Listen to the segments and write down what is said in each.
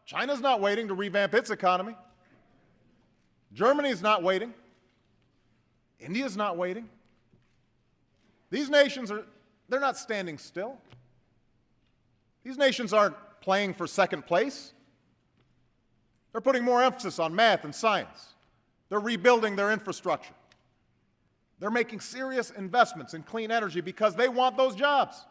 China's not waiting to revamp its economy. Germany's not waiting. India's not waiting. These nations they're not standing still. These nations aren't playing for second place. They're putting more emphasis on math and science. They're rebuilding their infrastructure. They're making serious investments in clean energy because they want those jobs.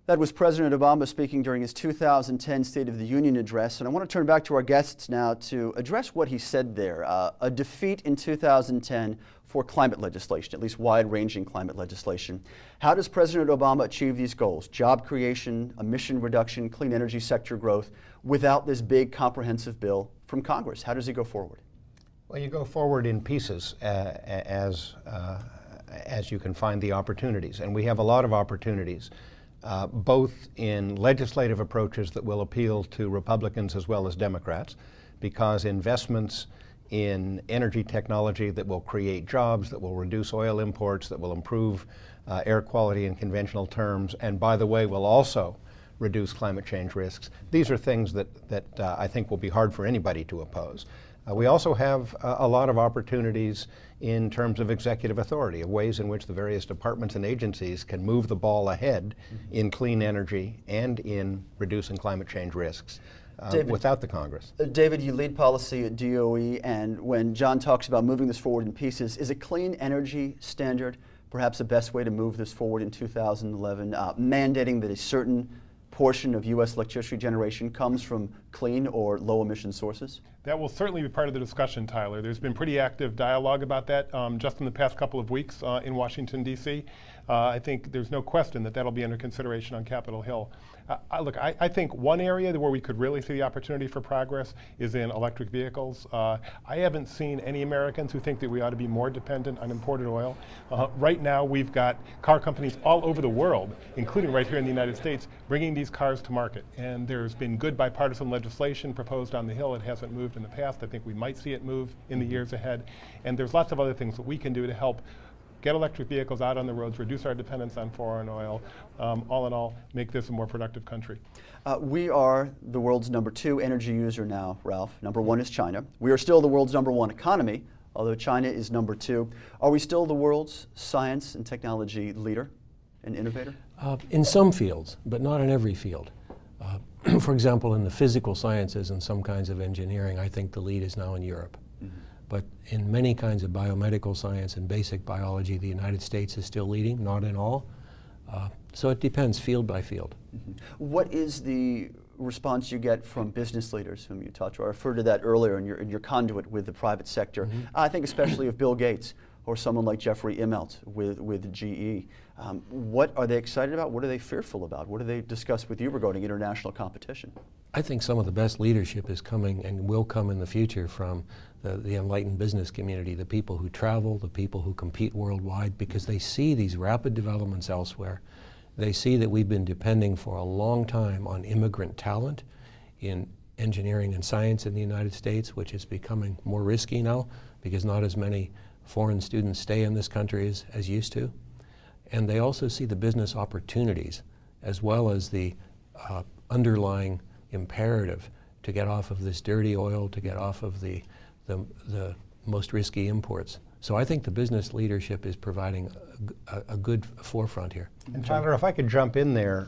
That was President Obama speaking during his 2010 State of the Union address. And I want to turn back to our guests now to address what he said there. A defeat in 2010 for climate legislation, at least wide-ranging climate legislation. How does President Obama achieve these goals? Job creation, emission reduction, clean energy sector growth, without this big comprehensive bill from Congress? How does he go forward? Well, you go forward in pieces as you can find the opportunities. And we have a lot of opportunities. Both in legislative approaches that will appeal to Republicans as well as Democrats, because investments in energy technology that will create jobs, that will reduce oil imports, that will improve air quality in conventional terms, and by the way, will also reduce climate change risks. These are things that I think will be hard for anybody to oppose. We also have a lot of opportunities in terms of executive authority, of ways in which the various departments and agencies can move the ball ahead in clean energy and in reducing climate change risks without the Congress. David, you lead policy at DOE, and when John talks about moving this forward in pieces, is a clean energy standard perhaps the best way to move this forward in 2011, mandating that a certain portion of U.S. electricity generation comes from clean or low emission sources? That will certainly be part of the discussion, Tyler. There's been pretty active dialogue about that just in the past couple of weeks in Washington, D.C. I think there's no question that that'll be under consideration on Capitol Hill. Look, I think one area where we could really see the opportunity for progress is in electric vehicles. I haven't seen any Americans who think that we ought to be more dependent on imported oil. Right now, we've got car companies all over the world, including right here in the United States, bringing these cars to market. And there's been good bipartisan legislation proposed on the Hill. It hasn't moved in the past. I think we might see it move in the years ahead. And there's lots of other things that we can do to help get electric vehicles out on the roads, reduce our dependence on foreign oil, all in all, make this a more productive country. We are the world's #2 energy user now, Ralph. #1 is China. We are still the world's #1 economy, although China is #2. Are we still the world's science and technology leader and innovator? In some fields, but not in every field. For example, in the physical sciences and some kinds of engineering, I think the lead is now in Europe. But in many kinds of biomedical science and basic biology, the United States is still leading, not in all. So it depends field by field. What is the response you get from business leaders whom you talk to? I referred to that earlier in your conduit with the private sector. I think especially of Bill Gates or someone like Jeffrey Immelt with GE. What are they excited about? What are they fearful about? What do they discuss with you regarding international competition? I think some of the best leadership is coming and will come in the future from the enlightened business community, the people who travel, the people who compete worldwide, because they see these rapid developments elsewhere. They see that we've been depending for a long time on immigrant talent in engineering and science in the United States, which is becoming more risky now because not as many foreign students stay in this country as used to. And they also see the business opportunities as well as the underlying imperative to get off of this dirty oil, to get off of the most risky imports. So I think the business leadership is providing a good forefront here. And Tyler, if I could jump in there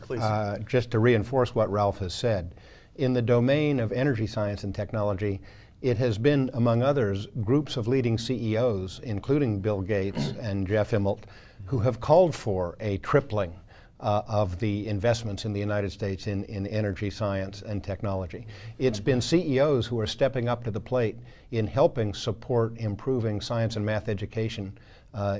just to reinforce what Ralph has said. In the domain of energy science and technology, it has been, among others, groups of leading CEOs, including Bill Gates and Jeff Immelt, who have called for a tripling of the investments in the United States in energy science and technology. It's been CEOs who are stepping up to the plate in helping support improving science and math education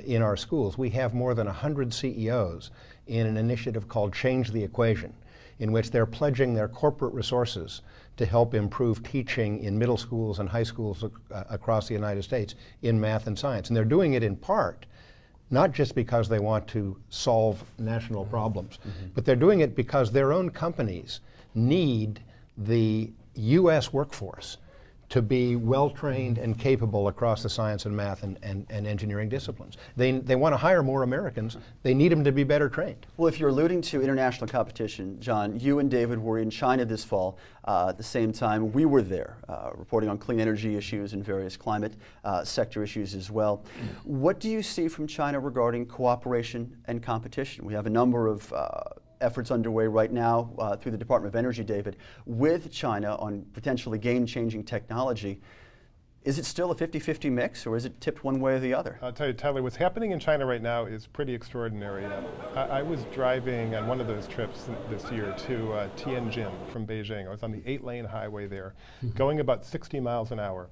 in our schools. We have more than 100 CEOs in an initiative called Change the Equation, in which they're pledging their corporate resources to help improve teaching in middle schools and high schools across the United States in math and science. And they're doing it in part not just because they want to solve national problems, but they're doing it because their own companies need the U.S. workforce to be well-trained and capable across the science and math and engineering disciplines. They want to hire more Americans. They need them to be better trained. Well, if you're alluding to international competition, John, you and David were in China this fall. At the same time, we were there, reporting on clean energy issues and various climate sector issues as well. What do you see from China regarding cooperation and competition? We have a number of efforts underway right now through the Department of Energy, David, with China on potentially game-changing technology. Is it still a 50-50 mix, or is it tipped one way or the other? I'll tell you, Tyler, what's happening in China right now is pretty extraordinary. I was driving on one of those trips this year to Tianjin from Beijing. I was on the 8-lane highway there, going about 60 miles an hour.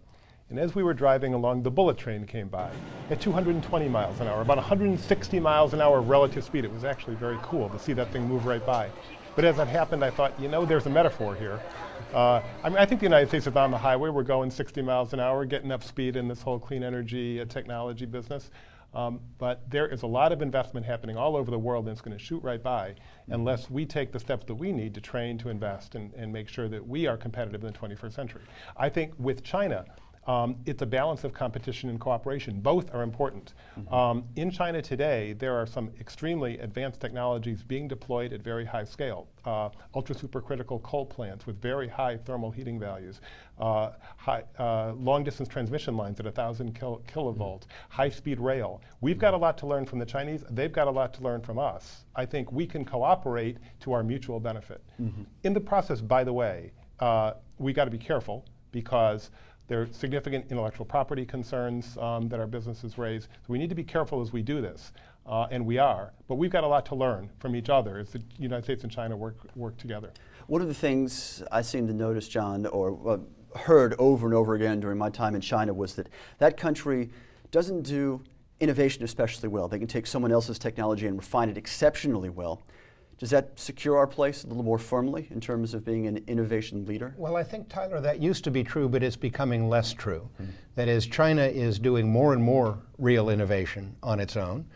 And as we were driving along, the bullet train came by at 220 miles an hour, about 160 miles an hour relative speed. It was actually very cool to see that thing move right by. But as that happened, I thought, you know, there's a metaphor here. I mean, I think the United States is on the highway. We're going 60 miles an hour, getting up speed in this whole clean energy technology business. But there is a lot of investment happening all over the world, and it's going to shoot right by unless we take the steps that we need to train, to invest, and make sure that we are competitive in the 21st century. I think with China, it's a balance of competition and cooperation. Both are important. In China today, there are some extremely advanced technologies being deployed at very high scale. Ultra supercritical coal plants with very high thermal heating values, long distance transmission lines at 1,000 kilovolts, high-speed rail. We've got a lot to learn from the Chinese. They've got a lot to learn from us. I think we can cooperate to our mutual benefit. In the process, by the way, we got to be careful, because there are significant intellectual property concerns that our businesses raise. So we need to be careful as we do this, and we are. But we've got a lot to learn from each other as the United States and China work together. One of the things I seem to notice, John, or heard over and over again during my time in China, was that that country doesn't do innovation especially well. They can take someone else's technology and refine it exceptionally well. Does that secure our place a little more firmly in terms of being an innovation leader? Well, I think, Tyler, that used to be true, but it's becoming less true. That is, China is doing more and more real innovation on its own.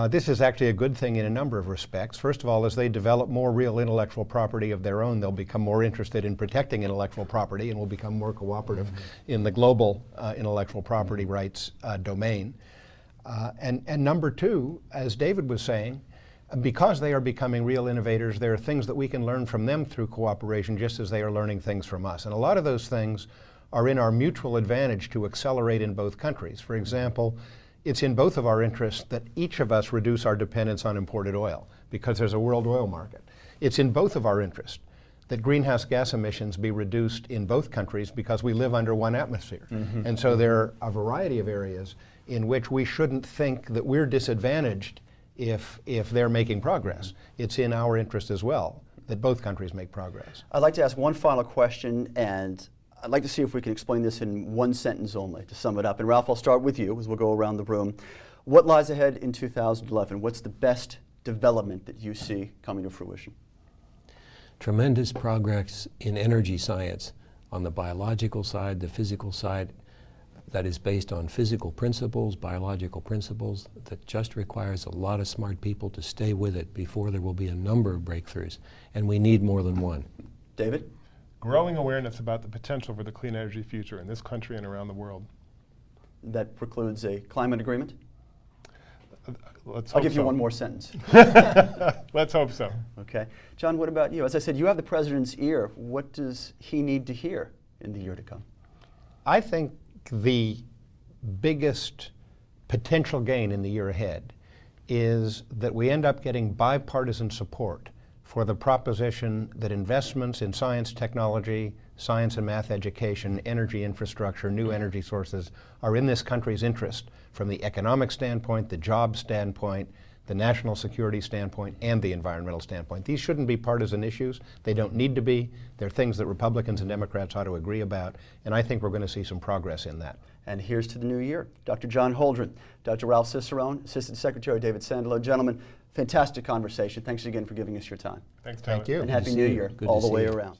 This is actually a good thing in a number of respects. First of all, as they develop more real intellectual property of their own, they'll become more interested in protecting intellectual property and will become more cooperative in the global intellectual property rights domain. And number two, as David was saying, because they are becoming real innovators, there are things that we can learn from them through cooperation, just as they are learning things from us. And a lot of those things are in our mutual advantage to accelerate in both countries. For example, it's in both of our interests that each of us reduce our dependence on imported oil, because there's a world oil market. It's in both of our interests that greenhouse gas emissions be reduced in both countries, because we live under one atmosphere. And so there are a variety of areas in which we shouldn't think that we're disadvantaged if they're making progress. It's in our interest as well that both countries make progress. I'd like to ask one final question, and I'd like to see if we can explain this in one sentence only to sum it up. And Ralph, I'll start with you as we'll go around the room. What lies ahead in 2011? What's the best development that you see coming to fruition? Tremendous progress in energy science on the biological side, the physical side, that is based on physical principles, biological principles, that just requires a lot of smart people to stay with it before there will be a number of breakthroughs. And we need more than one. David? Growing awareness about the potential for the clean energy future in this country and around the world. That precludes a climate agreement? Let's hope I'll give you so. one more sentence. Let's hope so. Okay. John, what about you? As I said, you have the president's ear. What does he need to hear in the year to come? I think the biggest potential gain in the year ahead is that we end up getting bipartisan support for the proposition that investments in science, technology, science and math education, energy infrastructure, new energy sources are in this country's interest from the economic standpoint, the job standpoint, the national security standpoint, and the environmental standpoint. These shouldn't be partisan issues. They don't need to be. They're things that Republicans and Democrats ought to agree about, and I think we're going to see some progress in that. And here's to the new year. Dr. John Holdren, Dr. Ralph Cicerone, Assistant Secretary David Sandalow. Gentlemen, fantastic conversation. Thanks again for giving us your time. Thanks, Tyler. Thank you. And Happy to New see you. Year Good all to the see way you. around.